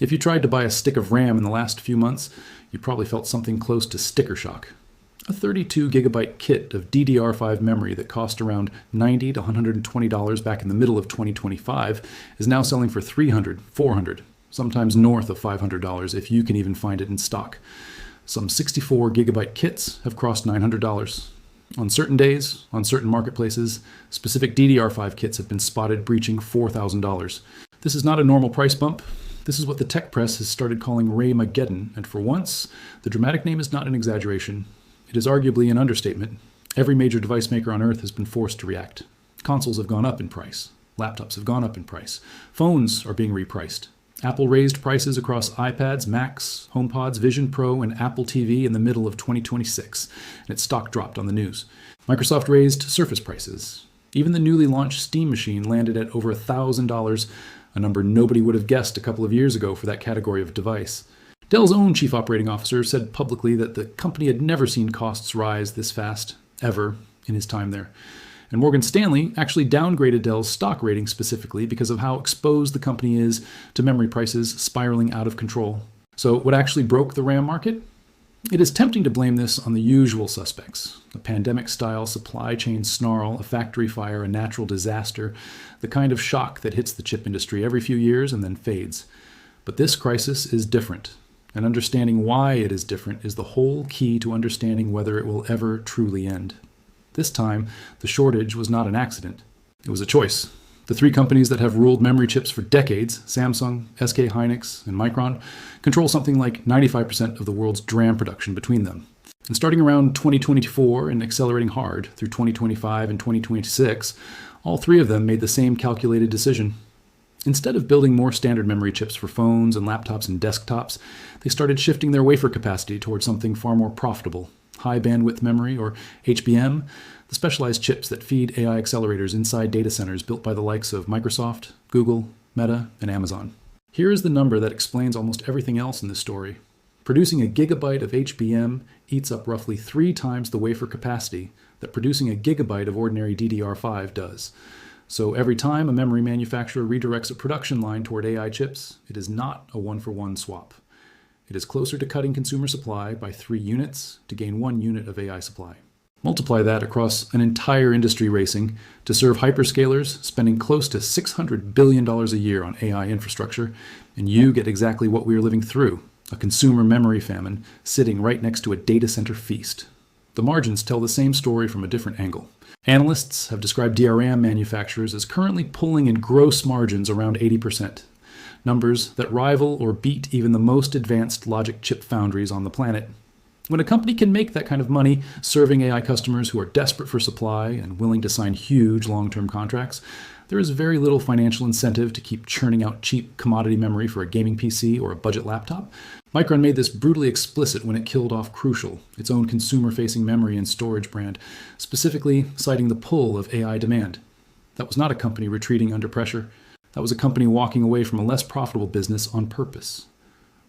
If you tried to buy a stick of RAM in the last few months, you probably felt something close to sticker shock. A 32 gigabyte kit of DDR5 memory that cost around $90 to $120 back in the middle of 2025 is now selling for $300, $400, sometimes north of $500 if you can even find it in stock. Some 64 gigabyte kits have crossed $900. On certain days, on certain marketplaces, specific DDR5 kits have been spotted breaching $4,000. This is not a normal price bump. This is what the tech press has started calling RAMageddon, and for once, the dramatic name is not an exaggeration. It is arguably an understatement. Every major device maker on Earth has been forced to react. Consoles have gone up in price. Laptops have gone up in price. Phones are being repriced. Apple raised prices across iPads, Macs, HomePods, Vision Pro, and Apple TV in the middle of 2026, and its stock dropped on the news. Microsoft raised Surface prices. Even the newly launched Steam machine landed at over $1,000, a number nobody would have guessed a couple of years ago for that category of device. Dell's own chief operating officer said publicly that the company had never seen costs rise this fast, ever, in his time there. And Morgan Stanley actually downgraded Dell's stock rating specifically because of how exposed the company is to memory prices spiraling out of control. So what actually broke the RAM market? It is tempting to blame this on the usual suspects: a pandemic-style supply chain snarl, a factory fire, a natural disaster, the kind of shock that hits the chip industry every few years and then fades. But this crisis is different, and understanding why it is different is the whole key to understanding whether it will ever truly end. This time, the shortage was not an accident. It was a choice. The three companies that have ruled memory chips for decades, Samsung, SK Hynix, and Micron, control something like 95% of the world's DRAM production between them. And starting around 2024 and accelerating hard through 2025 and 2026, all three of them made the same calculated decision. Instead of building more standard memory chips for phones and laptops and desktops, they started shifting their wafer capacity towards something far more profitable: high bandwidth memory, or HBM, the specialized chips that feed AI accelerators inside data centers built by the likes of Microsoft, Google, Meta, and Amazon. Here is the number that explains almost everything else in this story. Producing a gigabyte of HBM eats up roughly 3 times the wafer capacity that producing a gigabyte of ordinary DDR5 does. So every time a memory manufacturer redirects a production line toward AI chips, it is not a one-for-one swap. It is closer to cutting consumer supply by 3 units to gain 1 unit of AI supply. Multiply that across an entire industry racing to serve hyperscalers spending close to $600 billion a year on AI infrastructure, and you get exactly what we are living through: a consumer memory famine sitting right next to a data center feast. The margins tell the same story from a different angle. Analysts have described DRAM manufacturers as currently pulling in gross margins around 80%, numbers that rival or beat even the most advanced logic chip foundries on the planet. When a company can make that kind of money serving AI customers who are desperate for supply and willing to sign huge long-term contracts, there is very little financial incentive to keep churning out cheap commodity memory for a gaming PC or a budget laptop. Micron made this brutally explicit when it killed off Crucial, its own consumer-facing memory and storage brand, specifically citing the pull of AI demand. That was not a company retreating under pressure. That was a company walking away from a less profitable business on purpose.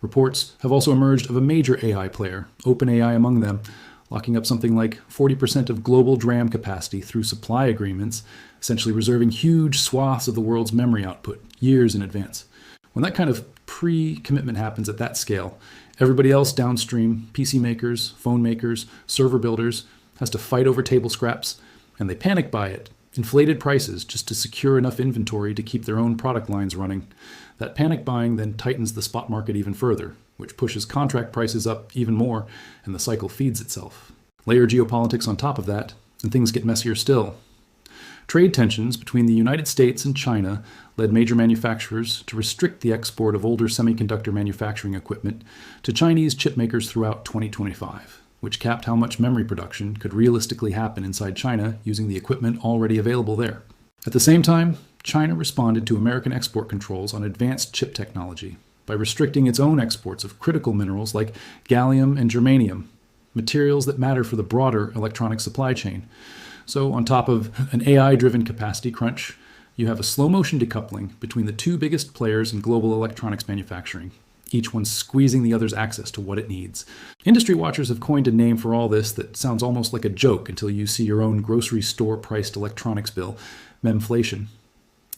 Reports have also emerged of a major AI player, OpenAI among them, locking up something like 40% of global DRAM capacity through supply agreements, essentially reserving huge swaths of the world's memory output years in advance. When that kind of pre-commitment happens at that scale, everybody else downstream, PC makers, phone makers, server builders, has to fight over table scraps, and they panic buy it. Inflated prices just to secure enough inventory to keep their own product lines running. That panic buying then tightens the spot market even further, which pushes contract prices up even more, and the cycle feeds itself. Layer geopolitics on top of that, and things get messier still. Trade tensions between the United States and China led major manufacturers to restrict the export of older semiconductor manufacturing equipment to Chinese chip makers throughout 2025. Which capped how much memory production could realistically happen inside China using the equipment already available there. At the same time, China responded to American export controls on advanced chip technology by restricting its own exports of critical minerals like gallium and germanium, materials that matter for the broader electronic supply chain. So on top of an AI-driven capacity crunch, you have a slow-motion decoupling between the 2 biggest players in global electronics manufacturing, each one squeezing the other's access to what it needs. Industry watchers have coined a name for all this that sounds almost like a joke until you see your own grocery store-priced electronics bill: memflation.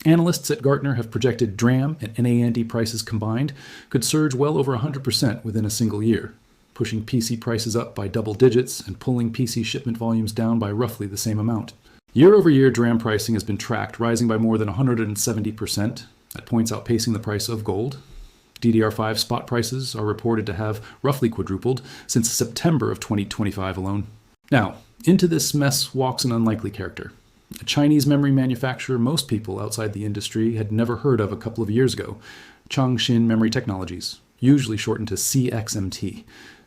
Analysts at Gartner have projected DRAM and NAND prices combined could surge well over 100% within a single year, pushing PC prices up by double digits and pulling PC shipment volumes down by roughly the same amount. Year over year, DRAM pricing has been tracked, rising by more than 170%, at points outpacing the price of gold. DDR5 spot prices are reported to have roughly quadrupled since September of 2025 alone. Now, into this mess walks an unlikely character. A Chinese memory manufacturer most people outside the industry had never heard of a couple of years ago, Changshin Memory Technologies, usually shortened to CXMT.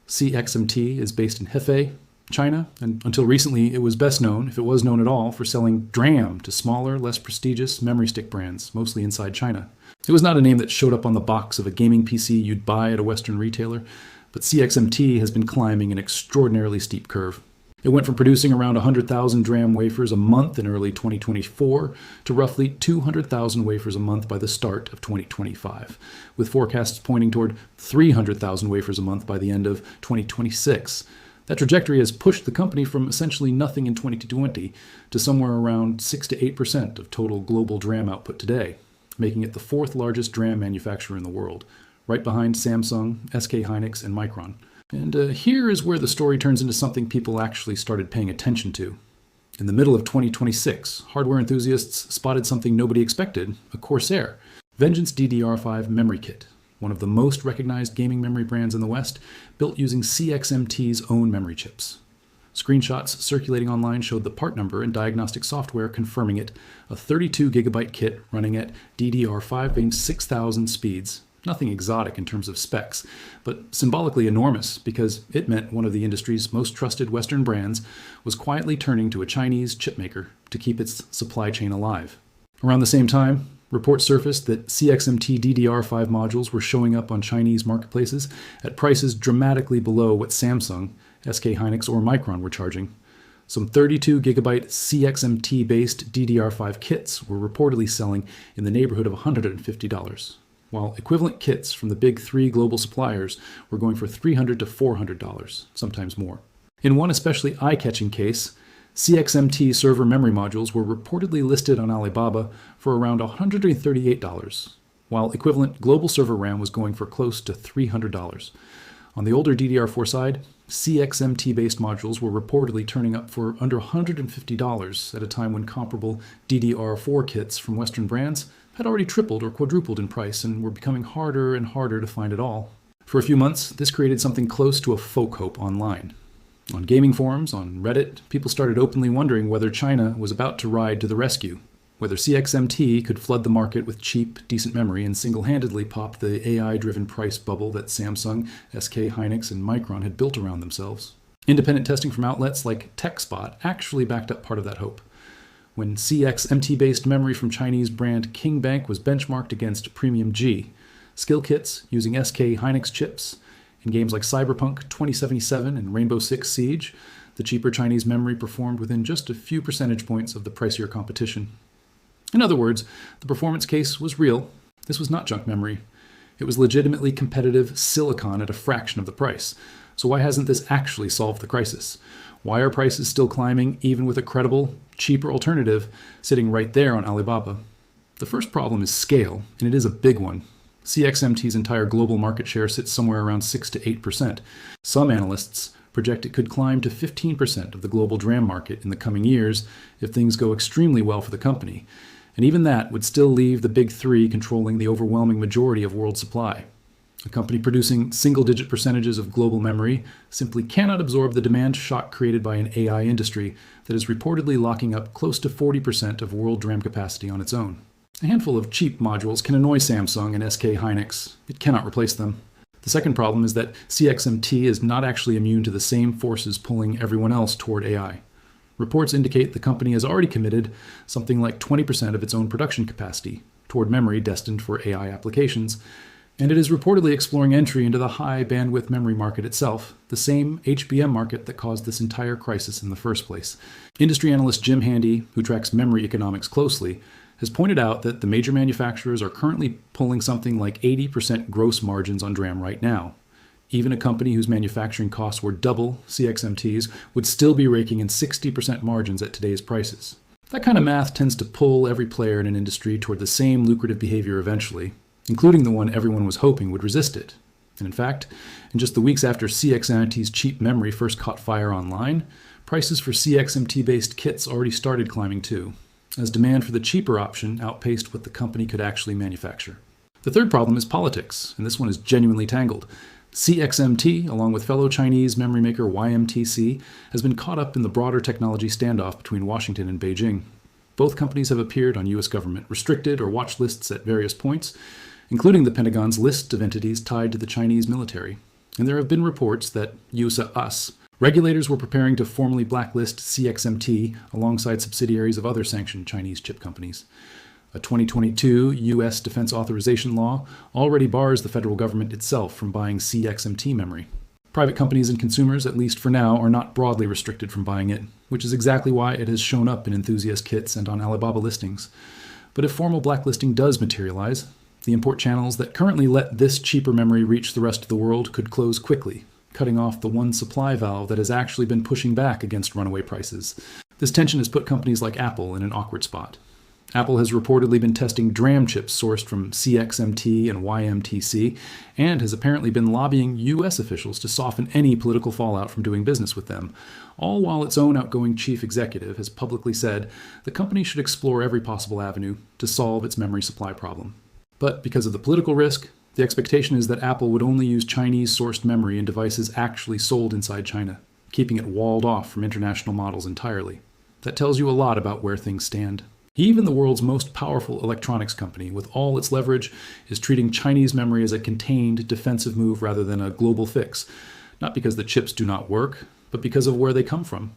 CXMT is based in Hefei, China, and until recently it was best known, if it was known at all, for selling DRAM to smaller, less prestigious memory stick brands, mostly inside China. It was not a name that showed up on the box of a gaming PC you'd buy at a Western retailer, but CXMT has been climbing an extraordinarily steep curve. It went from producing around 100,000 DRAM wafers a month in early 2024 to roughly 200,000 wafers a month by the start of 2025, with forecasts pointing toward 300,000 wafers a month by the end of 2026. That trajectory has pushed the company from essentially nothing in 2020 to somewhere around 6 to 8% of total global DRAM output today, making it the fourth largest DRAM manufacturer in the world, right behind Samsung, SK Hynix, and Micron. And here is where the story turns into something people actually started paying attention to. In the middle of 2026, hardware enthusiasts spotted something nobody expected, a Corsair Vengeance DDR5 memory kit, one of the most recognized gaming memory brands in the West, built using CXMT's own memory chips. Screenshots circulating online showed the part number and diagnostic software confirming it, a 32 gigabyte kit running at DDR5 6000 speeds. Nothing exotic in terms of specs, but symbolically enormous because it meant one of the industry's most trusted Western brands was quietly turning to a Chinese chipmaker to keep its supply chain alive. Around the same time, reports surfaced that CXMT DDR5 modules were showing up on Chinese marketplaces at prices dramatically below what Samsung, SK Hynix, or Micron were charging. Some 32 gigabyte CXMT-based DDR5 kits were reportedly selling in the neighborhood of $150. While equivalent kits from the big three global suppliers were going for $300 to $400, sometimes more. In one especially eye-catching case, CXMT server memory modules were reportedly listed on Alibaba for around $138, while equivalent global server RAM was going for close to $300. On the older DDR4 side, CXMT-based modules were reportedly turning up for under $150 at a time when comparable DDR4 kits from Western brands had already tripled or quadrupled in price and were becoming harder and harder to find at all. For a few months, this created something close to a folk hope online. On gaming forums, on Reddit, people started openly wondering whether China was about to ride to the rescue, whether CXMT could flood the market with cheap, decent memory and single-handedly pop the AI-driven price bubble that Samsung, SK Hynix, and Micron had built around themselves. Independent testing from outlets like TechSpot actually backed up part of that hope. When CXMT-based memory from Chinese brand KingBank was benchmarked against Premium G, skill kits using SK Hynix chips, in games like Cyberpunk 2077 and Rainbow Six Siege, the cheaper Chinese memory performed within just a few percentage points of the pricier competition. In other words, the performance case was real. This was not junk memory. It was legitimately competitive silicon at a fraction of the price. So why hasn't this actually solved the crisis? Why are prices still climbing even with a credible, cheaper alternative sitting right there on Alibaba? The first problem is scale, and it is a big one. CXMT's entire global market share sits somewhere around 6 to 8%. Some analysts project it could climb to 15% of the global DRAM market in the coming years if things go extremely well for the company. And even that would still leave the big three controlling the overwhelming majority of world supply. A company producing single-digit percentages of global memory simply cannot absorb the demand shock created by an AI industry that is reportedly locking up close to 40% of world DRAM capacity on its own. A handful of cheap modules can annoy Samsung and SK Hynix. It cannot replace them. The second problem is that CXMT is not actually immune to the same forces pulling everyone else toward AI. Reports indicate the company has already committed something like 20% of its own production capacity toward memory destined for AI applications, and it is reportedly exploring entry into the high-bandwidth memory market itself, the same HBM market that caused this entire crisis in the first place. Industry analyst Jim Handy, who tracks memory economics closely, has pointed out that the major manufacturers are currently pulling something like 80% gross margins on DRAM right now. Even a company whose manufacturing costs were double CXMT's would still be raking in 60% margins at today's prices. That kind of math tends to pull every player in an industry toward the same lucrative behavior eventually, including the one everyone was hoping would resist it. And in fact, in just the weeks after CXMT's cheap memory first caught fire online, prices for CXMT-based kits already started climbing too, as demand for the cheaper option outpaced what the company could actually manufacture. The third problem is politics, and this one is genuinely tangled. CXMT, along with fellow Chinese memory maker YMTC, has been caught up in the broader technology standoff between Washington and Beijing. Both companies have appeared on U.S. government restricted or watch lists at various points, including the Pentagon's list of entities tied to the Chinese military. And there have been reports that US regulators were preparing to formally blacklist CXMT alongside subsidiaries of other sanctioned Chinese chip companies. A 2022 U.S. defense authorization law already bars the federal government itself from buying CXMT memory. Private companies and consumers, at least for now, are not broadly restricted from buying it, which is exactly why it has shown up in enthusiast kits and on Alibaba listings. But if formal blacklisting does materialize, the import channels that currently let this cheaper memory reach the rest of the world could close quickly, cutting off the one supply valve that has actually been pushing back against runaway prices. This tension has put companies like Apple in an awkward spot. Apple has reportedly been testing DRAM chips sourced from CXMT and YMTC, and has apparently been lobbying U.S. officials to soften any political fallout from doing business with them, all while its own outgoing chief executive has publicly said the company should explore every possible avenue to solve its memory supply problem. But because of the political risk, the expectation is that Apple would only use Chinese-sourced memory in devices actually sold inside China, keeping it walled off from international models entirely. That tells you a lot about where things stand. Even the world's most powerful electronics company, with all its leverage, is treating Chinese memory as a contained defensive move rather than a global fix, not because the chips do not work, but because of where they come from.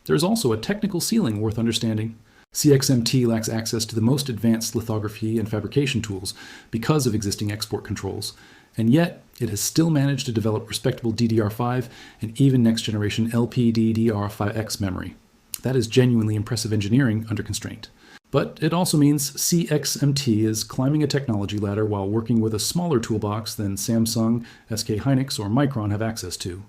There's also a technical ceiling worth understanding. CXMT lacks access to the most advanced lithography and fabrication tools because of existing export controls, and yet it has still managed to develop respectable DDR5 and even next-generation LPDDR5X memory. That is genuinely impressive engineering under constraint. But it also means CXMT is climbing a technology ladder while working with a smaller toolbox than Samsung, SK Hynix, or Micron have access to.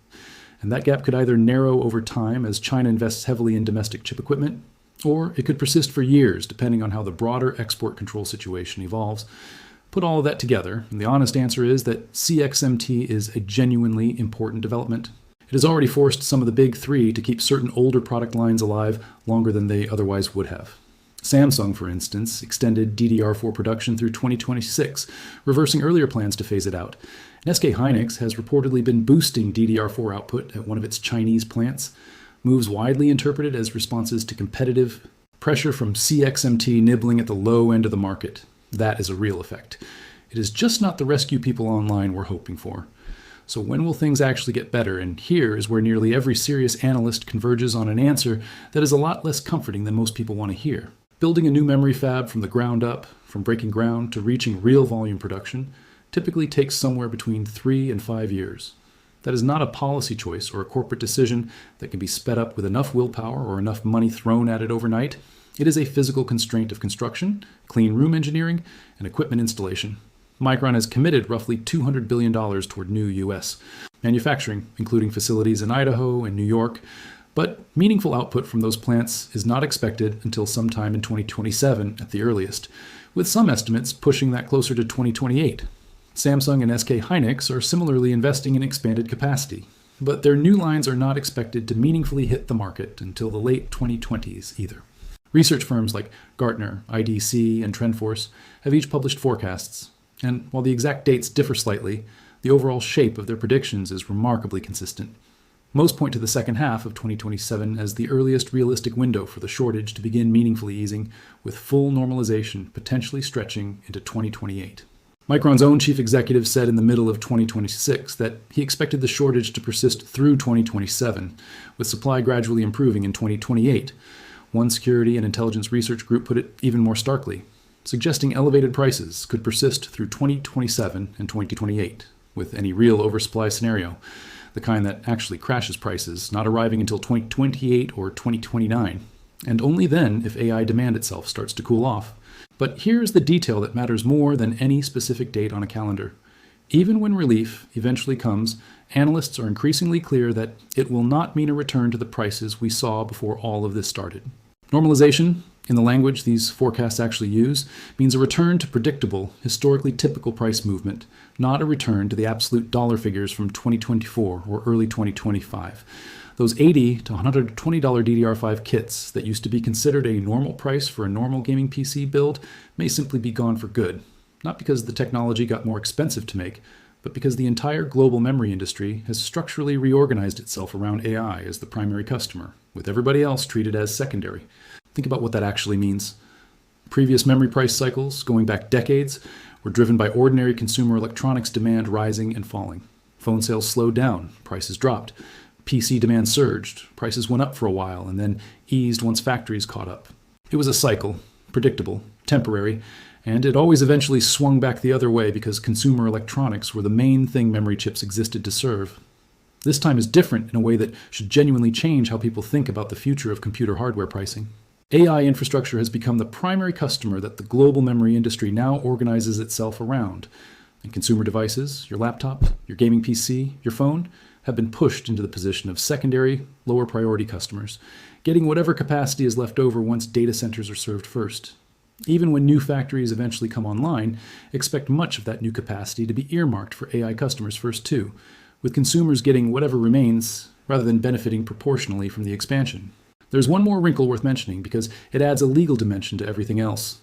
And that gap could either narrow over time as China invests heavily in domestic chip equipment, or it could persist for years depending on how the broader export control situation evolves. Put all of that together, and the honest answer is that CXMT is a genuinely important development. It has already forced some of the big three to keep certain older product lines alive longer than they otherwise would have. Samsung, for instance, extended DDR4 production through 2026, reversing earlier plans to phase it out. And SK Hynix has reportedly been boosting DDR4 output at one of its Chinese plants, moves widely interpreted as responses to competitive pressure from CXMT nibbling at the low end of the market. That is a real effect. It is just not the rescue people online we're hoping for. So when will things actually get better? And here is where nearly every serious analyst converges on an answer that is a lot less comforting than most people want to hear. Building a new memory fab from the ground up, from breaking ground to reaching real volume production, typically takes somewhere between 3 and 5 years. That is not a policy choice or a corporate decision that can be sped up with enough willpower or enough money thrown at it overnight. It is a physical constraint of construction, clean room engineering, and equipment installation. Micron has committed roughly $200 billion toward new U.S. manufacturing, including facilities in Idaho and New York, but meaningful output from those plants is not expected until sometime in 2027 at the earliest, with some estimates pushing that closer to 2028. Samsung and SK Hynix are similarly investing in expanded capacity, but their new lines are not expected to meaningfully hit the market until the late 2020s either. Research firms like Gartner, IDC, and TrendForce have each published forecasts, and while the exact dates differ slightly, the overall shape of their predictions is remarkably consistent. Most point to the second half of 2027 as the earliest realistic window for the shortage to begin meaningfully easing, with full normalization potentially stretching into 2028. Micron's own chief executive said in the middle of 2026 that he expected the shortage to persist through 2027, with supply gradually improving in 2028. One security and intelligence research group put it even more starkly, suggesting elevated prices could persist through 2027 and 2028, with any real oversupply scenario, the kind that actually crashes prices, not arriving until 2028 or 2029, and only then if AI demand itself starts to cool off. But here's the detail that matters more than any specific date on a calendar. Even when relief eventually comes, analysts are increasingly clear that it will not mean a return to the prices we saw before all of this started. Normalization, In the language these forecasts actually use, means a return to predictable, historically typical price movement, not a return to the absolute dollar figures from 2024 or early 2025. Those $80 to $120 DDR5 kits that used to be considered a normal price for a normal gaming PC build may simply be gone for good, not because the technology got more expensive to make, but because the entire global memory industry has structurally reorganized itself around AI as the primary customer, with everybody else treated as secondary. Think about what that actually means. Previous memory price cycles, going back decades, were driven by ordinary consumer electronics demand rising and falling. Phone sales slowed down, prices dropped. PC demand surged, prices went up for a while and then eased once factories caught up. It was a cycle, predictable, temporary, and it always eventually swung back the other way because consumer electronics were the main thing memory chips existed to serve. This time is different in a way that should genuinely change how people think about the future of computer hardware pricing. AI infrastructure has become the primary customer that the global memory industry now organizes itself around. And consumer devices, your laptop, your gaming PC, your phone, have been pushed into the position of secondary, lower priority customers, getting whatever capacity is left over once data centers are served first. Even when new factories eventually come online, expect much of that new capacity to be earmarked for AI customers first too, with consumers getting whatever remains rather than benefiting proportionally from the expansion. There's one more wrinkle worth mentioning because it adds a legal dimension to everything else.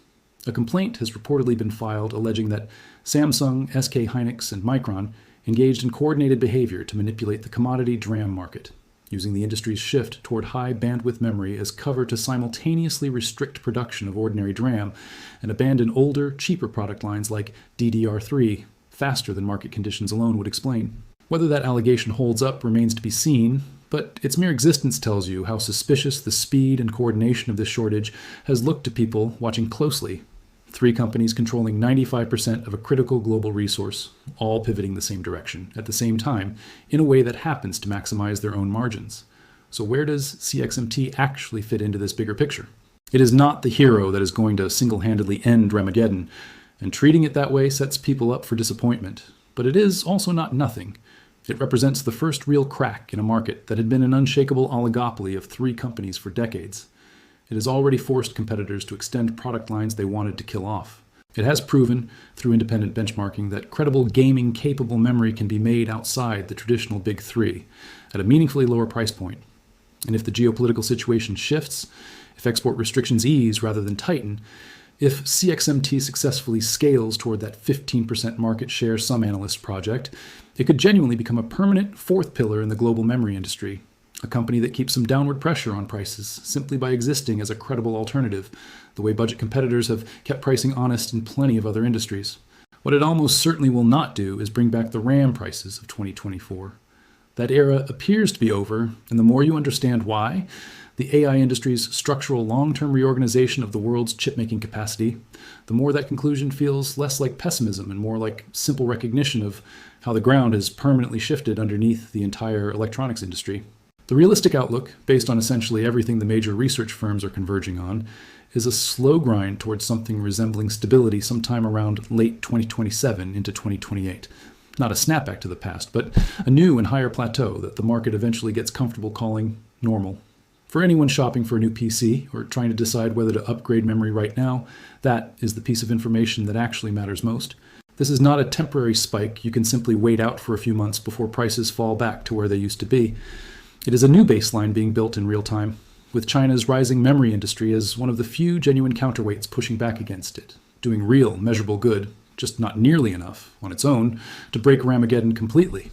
A complaint has reportedly been filed alleging that Samsung, SK Hynix, and Micron engaged in coordinated behavior to manipulate the commodity DRAM market, using the industry's shift toward high bandwidth memory as cover to simultaneously restrict production of ordinary DRAM and abandon older, cheaper product lines like DDR3 faster than market conditions alone would explain. Whether that allegation holds up remains to be seen, but its mere existence tells you how suspicious the speed and coordination of this shortage has looked to people watching closely. 3 companies controlling 95% of a critical global resource, all pivoting the same direction at the same time in a way that happens to maximize their own margins. So where does CXMT actually fit into this bigger picture? It is not the hero that is going to single-handedly end RAMageddon, and treating it that way sets people up for disappointment. But it is also not nothing. It represents the first real crack in a market that had been an unshakable oligopoly of 3 companies for decades. It has already forced competitors to extend product lines they wanted to kill off. It has proven, through independent benchmarking, that credible gaming-capable memory can be made outside the traditional big 3, at a meaningfully lower price point. And if the geopolitical situation shifts, if export restrictions ease rather than tighten, if CXMT successfully scales toward that 15% market share some analysts project, it could genuinely become a permanent 4th pillar in the global memory industry, a company that keeps some downward pressure on prices simply by existing as a credible alternative, the way budget competitors have kept pricing honest in plenty of other industries. What it almost certainly will not do is bring back the RAM prices of 2024. That era appears to be over, and the more you understand why, the AI industry's structural long-term reorganization of the world's chip-making capacity, the more that conclusion feels less like pessimism and more like simple recognition of how the ground has permanently shifted underneath the entire electronics industry. The realistic outlook, based on essentially everything the major research firms are converging on, is a slow grind towards something resembling stability sometime around late 2027 into 2028. Not a snapback to the past, but a new and higher plateau that the market eventually gets comfortable calling normal. For anyone shopping for a new PC or trying to decide whether to upgrade memory right now, that is the piece of information that actually matters most. This is not a temporary spike you can simply wait out for a few months before prices fall back to where they used to be. It is a new baseline being built in real time, with China's rising memory industry as one of the few genuine counterweights pushing back against it, doing real, measurable good, just not nearly enough, on its own, to break RAMageddon completely.